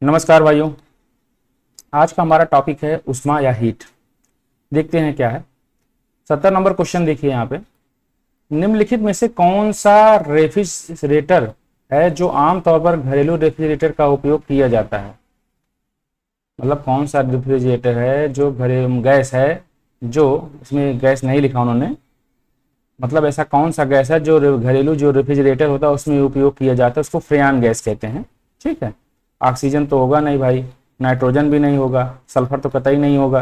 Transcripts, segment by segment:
नमस्कार भाइयों। आज का हमारा टॉपिक है उष्मा या हीट। देखते हैं क्या है। 70 नंबर क्वेश्चन देखिए यहाँ पे। निम्नलिखित में से कौन सा रेफ्रिजरेटर है जो आमतौर पर घरेलू रेफ्रिजरेटर का उपयोग किया जाता है। मतलब कौन सा रेफ्रिजरेटर है जो घरेलू गैस है, जो इसमें गैस नहीं लिखा उन्होंने, मतलब ऐसा कौन सा गैस है जो घरेलू जो रेफ्रिजरेटर होता है उसमें उपयोग किया जाता है, उसको फ्रेयान गैस कहते हैं। ठीक है। ऑक्सीजन तो होगा नहीं भाई, नाइट्रोजन भी नहीं होगा, सल्फर तो कतई नहीं होगा।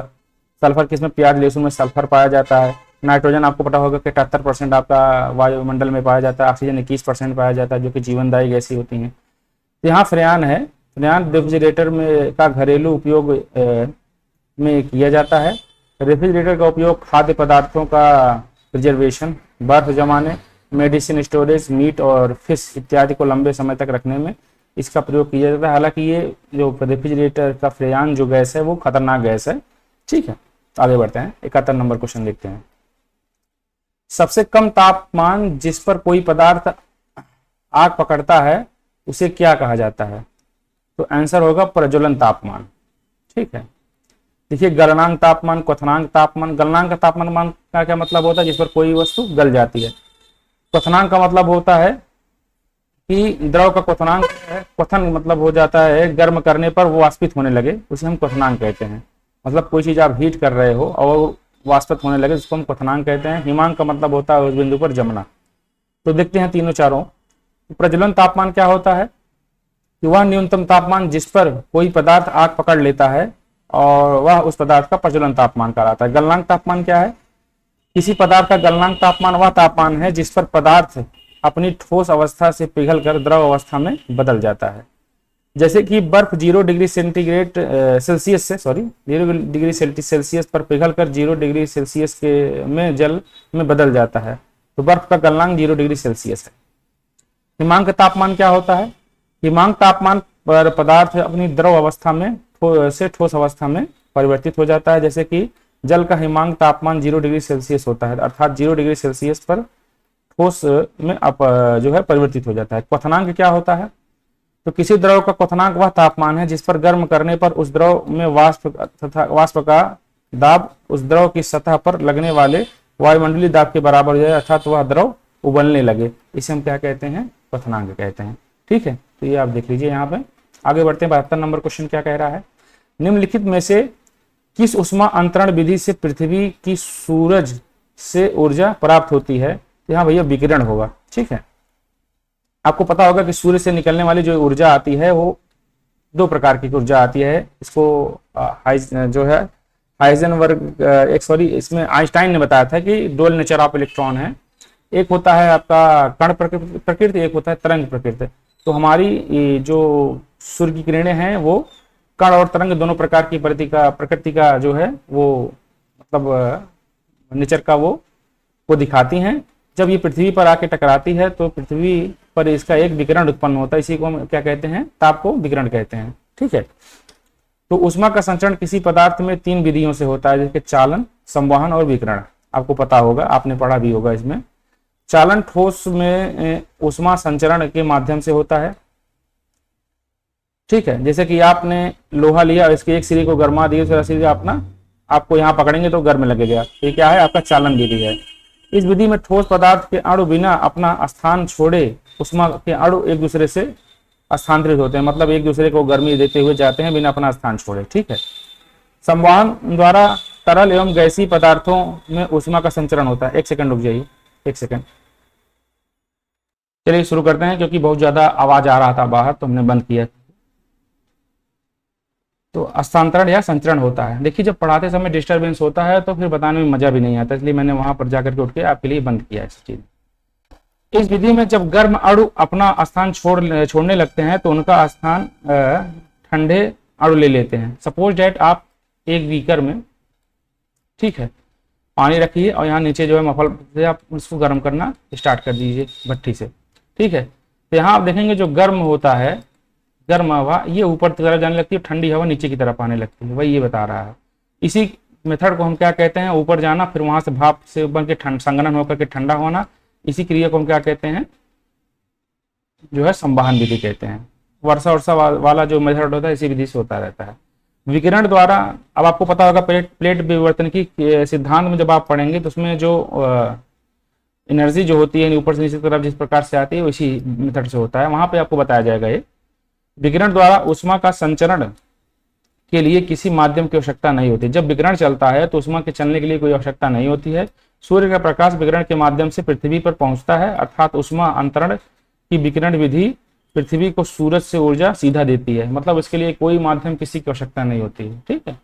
सल्फर किसमें, प्याज लहसुन में सल्फर पाया जाता है। नाइट्रोजन आपको पता होगा कि 78% आपका वायुमंडल में पाया जाता है। ऑक्सीजन 21% पाया जाता है, जो कि जीवनदायी गैसें होती हैं। तो यहाँ फ्रेयान है। फ्रेयान रेफ्रिजरेटर में का घरेलू उपयोग में किया जाता है। रेफ्रिजरेटर का उपयोग खाद्य पदार्थों का प्रिजर्वेशन, बर्फ जमाने, मेडिसिन स्टोरेज, मीट और फिश इत्यादि को लंबे समय तक रखने में इसका प्रयोग किया जाता है। हालांकि ये जो रेफ्रिजरेटर का फ्रेयान जो गैस है वो खतरनाक गैस है। ठीक है, आगे बढ़ते हैं। 71 नंबर क्वेश्चन देखते हैं। सबसे कम तापमान जिस पर कोई पदार्थ आग पकड़ता है उसे क्या कहा जाता है। तो आंसर होगा प्रज्वलन तापमान। ठीक है। देखिए, गलनांक तापमान, क्वथनांक तापमान। गलनांक तापमान का क्या मतलब होता है, जिस पर कोई वस्तु गल जाती है। क्वथनांक का मतलब होता है कि द्रव का क्वथनांक है। क्वथन मतलब हो जाता है गर्म करने पर वो वाष्पित होने लगे, उसे हम क्वथनांक कहते हैं। मतलब कोई चीज आप हीट कर रहे हो और वाष्पित होने लगे, जिसको हम क्वथनांक कहते हैं। हिमांक का मतलब होता है उस बिंदु पर जमना। तो देखते हैं तीनों चारों। प्रज्वलन तापमान क्या होता है कि वह न्यूनतम तापमान जिस पर कोई पदार्थ आग पकड़ लेता है और वह उस पदार्थ का प्रज्वलन तापमान कहलाता है। गलनांक तापमान क्या है, किसी पदार्थ का गलनांक तापमान वह तापमान है जिस पर पदार्थ अपनी ठोस अवस्था से पिघलकर द्रव अवस्था में बदल जाता है। जैसे कि बर्फ 0 डिग्री सेंटीग्रेड सेल्सियस से 0 डिग्री सेल्सियस पर पिघलकर 0 डिग्री सेल्सियस के में जल में बदल जाता है, तो बर्फ का गलनांक 0 डिग्री सेल्सियस है। हिमांक तापमान क्या होता है, हिमांक तापमान पर पदार्थ अपनी द्रव अवस्था में से ठोस अवस्था में परिवर्तित हो जाता है। जैसे कि जल का हिमांक तापमान 0 डिग्री सेल्सियस होता है, अर्थात 0 डिग्री सेल्सियस पर ठोस में जो है परिवर्तित हो जाता है। क्वथनांक क्या होता है, तो किसी द्रव का क्वथनांक वह तापमान है जिस पर गर्म करने पर उस द्रव में वाष्प का दाब उस द्रव की सतह पर लगने वाले वायुमंडलीय दाब के बराबर हो जाए, अर्थात वह द्रव उबलने लगे। इसे हम क्या कहते हैं, क्वथनांक कहते हैं। ठीक है, तो ये आप देख लीजिए यहाँ पे। आगे बढ़ते हैं। 72 नंबर क्वेश्चन क्या कह रहा है। निम्नलिखित में से किस उष्मा अंतरण विधि से पृथ्वी की सूरज से ऊर्जा प्राप्त होती है। यहाँ भैया विकिरण होगा। ठीक है, आपको पता होगा कि सूर्य से निकलने वाली जो ऊर्जा आती है वो दो प्रकार की ऊर्जा आती है। इसको जो है हाइजेनबर्ग इसमें आइंस्टाइन ने बताया था कि डोल नेचर ऑफ इलेक्ट्रॉन है। एक होता है आपका कण प्रकृति, एक होता है तरंग प्रकृति। तो हमारी जो सूर्य की किरणें हैं वो कण और तरंग दोनों प्रकार की प्रकृति का जो है वो मतलब नेचर का वो दिखाती हैं। जब ये पृथ्वी पर आके टकराती है तो पृथ्वी पर इसका एक विकिरण उत्पन्न होता है। इसी को हम क्या कहते हैं, ताप को विकिरण कहते हैं। ठीक है। तो ऊष्मा का संचरण किसी पदार्थ में 3 विधियों से होता है, जैसे चालन, संवहन और विकिरण। आपको पता होगा, आपने पढ़ा भी होगा इसमें। चालन ठोस में ऊष्मा संचरण के माध्यम से होता है। ठीक है, जैसे कि आपने लोहा लिया और इसके एक सिरे को गर्मा दिए, दूसरा सिरे अपना आपको यहाँ पकड़ेंगे तो गर्म लगेगा। ये क्या है, आपका चालन विधि है। इस विधि में ठोस पदार्थ के अणु बिना अपना स्थान छोड़े उष्मा के अणु एक दूसरे से स्थानांतरित होते हैं, मतलब एक दूसरे को गर्मी देते हुए जाते हैं बिना अपना स्थान छोड़े। ठीक है। संवहन द्वारा तरल एवं गैसीय पदार्थों में ऊष्मा का संचरण होता है। एक सेकंड रुक जाइए, एक सेकंड। चलिए शुरू करते हैं, क्योंकि बहुत ज्यादा आवाज आ रहा था बाहर तो हमने बंद किया। तो स्थानांतरण या संचरण होता है। देखिए, जब पढ़ाते समय डिस्टरबेंस होता है तो फिर बताने में मजा भी नहीं आता, इसलिए मैंने वहां पर जाकर के उठ के आपके लिए बंद किया इस चीज। इस विधि में जब गर्म अणु अपना स्थान छोड़ने लगते हैं तो उनका स्थान ठंडे अणु ले लेते हैं। सपोज डेट आप एक बीकर में, ठीक है, पानी रखिए और यहाँ नीचे जो है मफल से आप उसको गर्म करना स्टार्ट कर दीजिए भट्टी से। ठीक है। तो यहाँ आप देखेंगे जो गर्म होता है, गर्म हवा ये ऊपर की तरफ जाने लगती है, ठंडी हवा नीचे की तरफ आने लगती है। वही ये बता रहा है। इसी मेथड को हम क्या कहते हैं, ऊपर जाना, फिर वहां से भाप से बन के संघनन होकर के ठंडा होना। इसी क्रिया को हम क्या कहते हैं, जो है संवहन विधि कहते हैं। वर्षा वर्षा वाला जो मेथड होता है इसी विधि से होता रहता है। विकिरण द्वारा, अब आपको पता होगा प्लेट प्लेट विवर्तन की सिद्धांत में जब आप पढ़ेंगे तो उसमें जो एनर्जी जो होती है ऊपर से नीचे की तरफ जिस प्रकार से आती है उसी मेथड से होता है, वहां पे आपको बताया जाएगा ये। विकिरण द्वारा ऊष्मा का संचरण के लिए किसी माध्यम की आवश्यकता नहीं होती। जब विकिरण चलता है तो ऊष्मा के चलने के लिए कोई आवश्यकता नहीं होती है। सूर्य का प्रकाश विकिरण के माध्यम से पृथ्वी पर पहुंचता है, अर्थात ऊष्मा अंतरण की विकिरण विधि पृथ्वी को सूरज से ऊर्जा सीधा देती है। मतलब इसके लिए कोई माध्यम किसी की आवश्यकता नहीं होती है। ठीक है,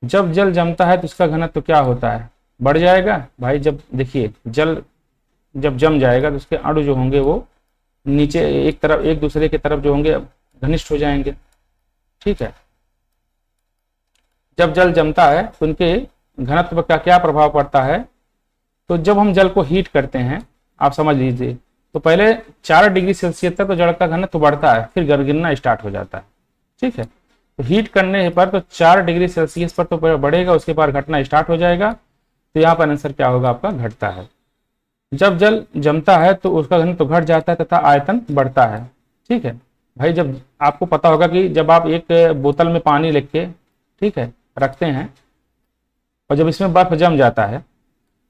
जब जल जमता है तो इसका घनत्व क्या होता है, बढ़ जाएगा भाई। जब देखिए जल जब जम जाएगा तो उसके अणु जो होंगे वो नीचे एक तरफ एक दूसरे की तरफ जो होंगे घनिष्ठ हो जाएंगे। ठीक है, जब जल जमता है तो उनके घनत्व का क्या प्रभाव पड़ता है, तो जब हम जल को हीट करते हैं, आप समझ लीजिए, तो पहले 4 डिग्री सेल्सियस तक तो जल का घनत्व बढ़ता है, फिर गिरना स्टार्ट हो जाता है। ठीक है, तो हीट करने पर तो 4 डिग्री सेल्सियस पर तो बढ़ेगा, उसके बाद घटना स्टार्ट हो जाएगा। तो यहाँ पर आंसर क्या होगा आपका, घटता है। जब जल जमता है तो उसका घनत्व घट जाता है तथा आयतन बढ़ता है। ठीक है भाई, जब आपको पता होगा कि जब आप एक बोतल में पानी लेके, ठीक है, रखते हैं और जब इसमें बर्फ जम जाता है,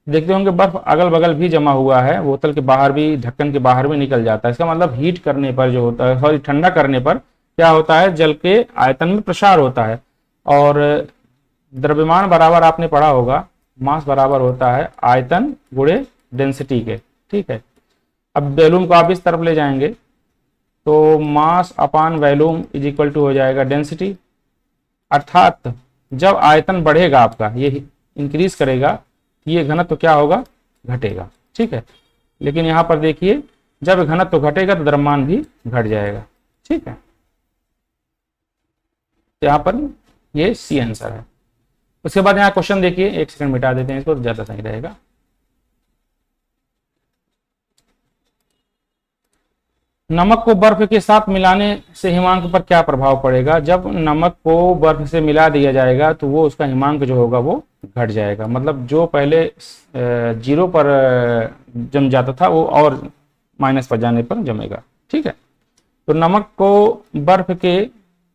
देखते होंगे बर्फ अगल बगल भी जमा हुआ है, बोतल के बाहर भी, ढक्कन के बाहर भी निकल जाता है। इसका मतलब हीट करने पर जो होता है, सॉरी ठंडा करने पर क्या होता है, जल के आयतन में प्रसार होता है। और द्रव्यमान बराबर आपने पढ़ा होगा, मास बराबर होता है आयतन गुणे डेंसिटी के। ठीक है, अब वॉल्यूम को आप इस तरफ ले जाएंगे तो मास अपान वॉल्यूम इज इक्वल टू हो जाएगा डेंसिटी। अर्थात जब आयतन बढ़ेगा आपका, ये इंक्रीज करेगा, ये घनत्व तो क्या होगा, घटेगा। ठीक है, लेकिन यहां पर देखिए जब घनत्व तो घटेगा तो द्रव्यमान भी घट जाएगा। ठीक है, तो यहां पर ये सी आंसर है। उसके बाद यहाँ क्वेश्चन देखिए, एक सेकंड मिटा देते हैं इसको, ज्यादा सही रहेगा। नमक को बर्फ के साथ मिलाने से हिमांक पर क्या प्रभाव पड़ेगा। जब नमक को बर्फ से मिला दिया जाएगा तो वो उसका हिमांक जो होगा वो घट जाएगा। मतलब जो पहले 0 पर जम जाता था वो और माइनस पर जाने पर जमेगा। ठीक है, तो नमक को बर्फ के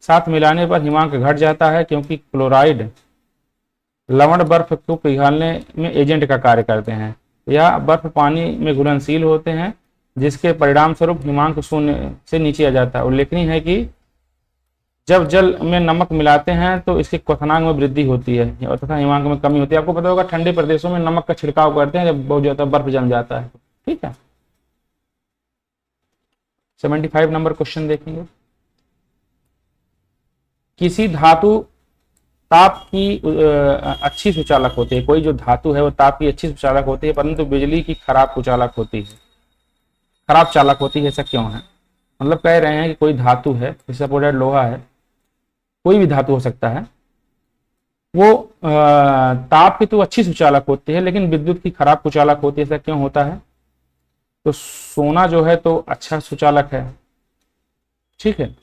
साथ मिलाने पर हिमांक घट जाता है, क्योंकि क्लोराइड लवण बर्फ को पिघलने में एजेंट का कार्य करते हैं। या बर्फ पानी में घुलनशील होते हैं, जिसके परिणाम स्वरूप हिमांक 0 से नीचे आ जाता है। उल्लेखनीय है कि जब जल में नमक मिलाते हैं तो इसके क्वथनांक में वृद्धि होती है और तथा हिमांक में कमी होती है। आपको पता होगा ठंडे प्रदेशों में नमक का छिड़काव करते हैं जब बहुत ज्यादा बर्फ जम जाता है। ठीक है, 75 नंबर क्वेश्चन देखेंगे। किसी धातु ताप की अच्छी सुचालक होती है। कोई जो धातु है वो ताप की अच्छी सुचालक होती है, परंतु बिजली की खराब कुचालक होती है, खराब चालक होती है। ऐसा क्यों है, मतलब कह रहे हैं कि कोई धातु है, जैसे सपोर्टेड लोहा है, कोई भी धातु हो सकता है, वो ताप की तो अच्छी सुचालक होती है लेकिन विद्युत की खराब कुचालक होती है। ऐसा क्यों होता है, तो सोना जो है तो अच्छा सुचालक है। ठीक है,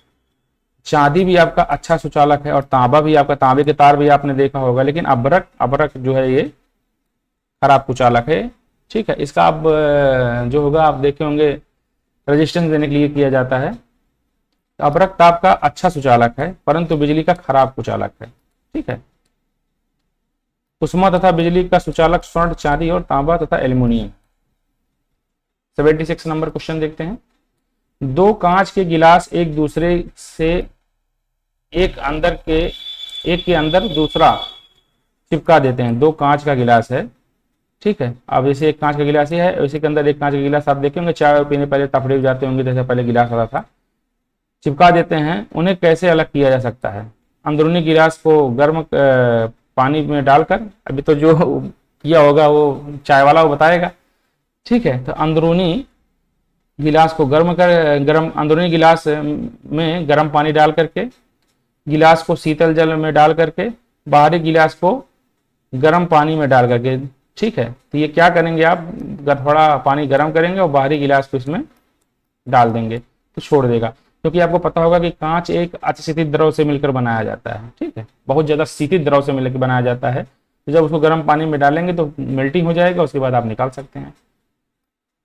चांदी भी आपका अच्छा सुचालक है और तांबा भी आपका, तांबे के तार भी आपने देखा होगा, लेकिन अभ्रक अभ्रक जो है ये खराब कुचालक है। ठीक है, इसका आप जो होगा आप देखे होंगे रेजिस्टेंस देने के लिए किया जाता है। अभ्रक ताप का अच्छा सुचालक है परंतु बिजली का खराब कुचालक है। ठीक है, उष्मा तथा बिजली का सुचालक स्वर्ण, चांदी और तांबा तथा एल्यूमिनियम। 76 नंबर क्वेश्चन देखते हैं। 2 कांच के गिलास एक दूसरे से एक के अंदर दूसरा चिपका देते हैं। 2 कांच का गिलास है। ठीक है, अब जैसे एक कांच का गिलास ही है, उसी के अंदर एक कांच का गिलास, आप देखेंगे चाय पीने पहले तफड़े जाते होंगे, जैसे पहले गिलास आता था, चिपका देते हैं। उन्हें कैसे अलग किया जा सकता है। अंदरूनी गिलास को गर्म पानी में डालकर, अभी तो जो किया होगा वो चाय वाला वो बताएगा। ठीक है, तो अंदरूनी गिलास को अंदरूनी गिलास में गर्म पानी डाल करके, गिलास को शीतल जल में डाल करके, बाहरी गिलास को गर्म पानी में डाल करके। ठीक है, तो ये क्या करेंगे आप, थोड़ा पानी गर्म करेंगे और बाहरी गिलास को इसमें डाल देंगे तो छोड़ देगा, क्योंकि आपको पता होगा कि कांच एक अतिशीतित द्रव से मिलकर बनाया जाता है। ठीक है, बहुत ज्यादा शीतित द्रव से मिलकर बनाया जाता है, तो जब उसको गर्म पानी में डालेंगे तो मेल्टिंग हो जाएगा, उसके बाद आप निकाल सकते हैं।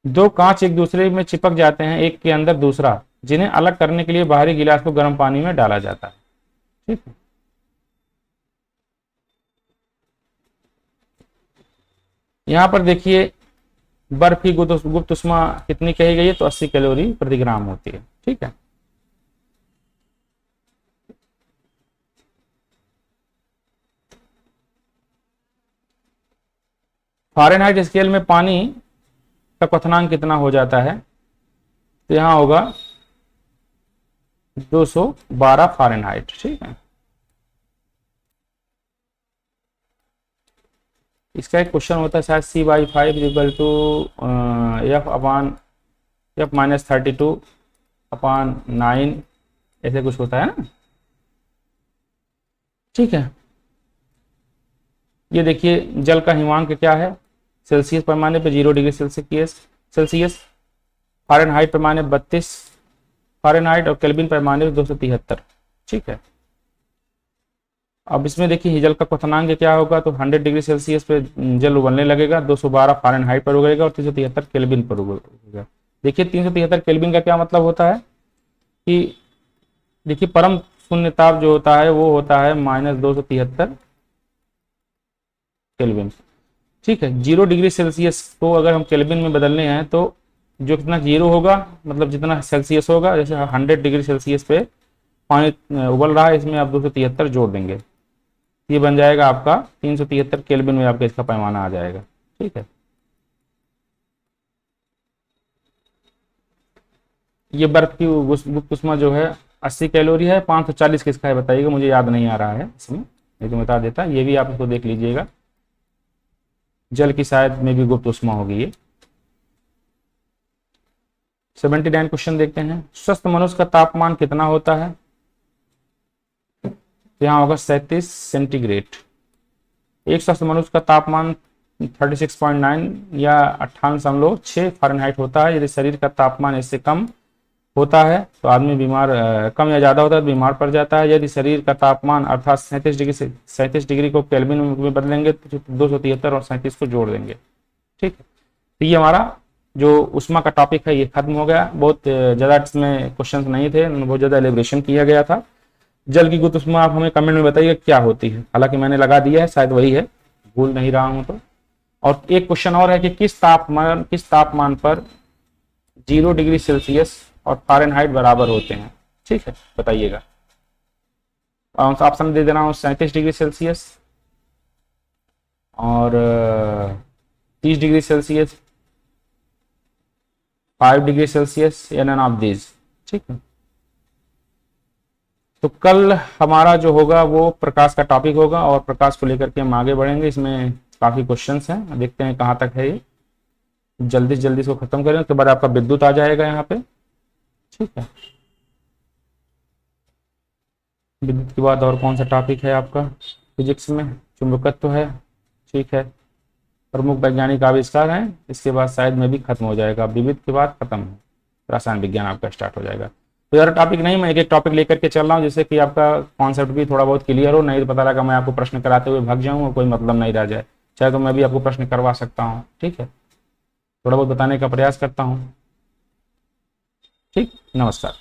दो कांच एक दूसरे में चिपक जाते हैं, एक के अंदर दूसरा, जिन्हें अलग करने के लिए बाहरी गिलास को गर्म पानी में डाला जाता है। ठीक है। यहां पर देखिए बर्फ की गुप्त उष्मा कितनी कही गई है, तो 80 कैलोरी प्रति ग्राम होती है। ठीक है। फ़ारेनहाइट स्केल में पानी का क्वथनांक कितना हो जाता है, तो यहां होगा 212 फ़ारेनहाइट। ठीक है। इसका एक क्वेश्चन होता है शायद C/5 इक्वल टू F/-32/9, ऐसे कुछ होता है ना। ठीक है। ये देखिए जल का हिमांक क्या है, सेल्सियस पैमाने पे 0 डिग्री सेल्सियस, फ़ारेनहाइट पैमाने 32 फ़ारेनहाइट और केल्विन पैमाने पे 273। ठीक है। अब इसमें देखिए जल का क्वथनांक क्या होगा, तो 100 डिग्री सेल्सियस पे जल उबलने लगेगा, 212 फ़ारेनहाइट पर उगलेगा और 373 केल्विन पर उगलेगा। देखिए 373 केल्विन का क्या मतलब होता है कि देखिए परम शून्य ताप जो होता है वो होता है -273 केल्विन। ठीक है। 0 डिग्री सेल्सियस को अगर हम केल्विन में बदलने हैं तो जो कितना जीरो होगा, मतलब जितना सेल्सियस होगा, जैसे 100 डिग्री सेल्सियस पे पानी उबल रहा है, इसमें आप 273 जोड़ देंगे, ये बन जाएगा आपका 373 केल्विन में आपका इसका पैमाना आ जाएगा। ठीक है। ये बर्फ की गुप्त उष्मा जो है 80 कैलोरी है, 540 किसका है बताइएगा, मुझे याद नहीं आ रहा है इसमें, लेकिन बता देता, ये भी आप इसको देख लीजिएगा, जल की शायद में भी गुप्त उष्मा होगी ये। 79 क्वेश्चन देखते हैं। स्वस्थ मनुष्य का तापमान कितना होता है, तो यहाँ होगा 37 सेंटीग्रेड। एक स्वस्थ मनुष्य का तापमान 36.9 या 58.6 फ़ारेनहाइट होता है। यदि शरीर का तापमान इससे कम होता है तो आदमी बीमार, कम या ज़्यादा होता है तो बीमार पड़ जाता है। यदि शरीर का तापमान अर्थात 37 डिग्री को केल्विन में बदलेंगे तो 273 और 37 को जोड़ देंगे। ठीक है। तो ये हमारा जो उष्मा का टॉपिक है ये खत्म हो गया। बहुत ज़्यादा इसमें क्वेश्चन नहीं थे, बहुत ज़्यादा एलिब्रेशन किया गया था। जल की गुप्त उष्मा आप हमें कमेंट में बताइए क्या होती है, हालांकि मैंने लगा दिया है, शायद वही है, भूल नहीं रहा हूं तो। और एक क्वेश्चन और है कि किस तापमान पर 0 डिग्री सेल्सियस और फ़ारेनहाइट बराबर होते हैं। ठीक है, बताइएगा। ऑप्शन दे दे रहा हूँ, 37 डिग्री सेल्सियस और 30 डिग्री सेल्सियस, 5 डिग्री सेल्सियस या नन ऑफ दीज। ठीक है। तो कल हमारा जो होगा वो प्रकाश का टॉपिक होगा और प्रकाश को लेकर के हम आगे बढ़ेंगे। इसमें काफी क्वेश्चंस हैं, देखते हैं कहाँ तक है ये। जल्दी से जल्दी इसको खत्म करें, उसके बाद आपका विद्युत आ जाएगा यहाँ पे। ठीक है। विद्युत के बाद और कौन सा टॉपिक है आपका, फिजिक्स में चुंबकत्व है। ठीक है। प्रमुख वैज्ञानिक आविष्कार हैं, इसके बाद शायद में भी खत्म हो जाएगा। विद्युत के बाद खत्म है, रसायन विज्ञान आपका स्टार्ट हो जाएगा। तो यार टॉपिक नहीं, मैं एक एक टॉपिक लेकर के चल रहा हूँ जिससे कि आपका कॉन्सेप्ट भी थोड़ा बहुत क्लियर हो। नहीं तो पता लगा मैं आपको प्रश्न कराते हुए भाग जाऊँ और कोई मतलब नहीं रह जाए, चाहे तो मैं भी आपको प्रश्न करवा सकता हूँ। ठीक है, थोड़ा बहुत बताने का प्रयास करता हूँ। ठीक, नमस्कार।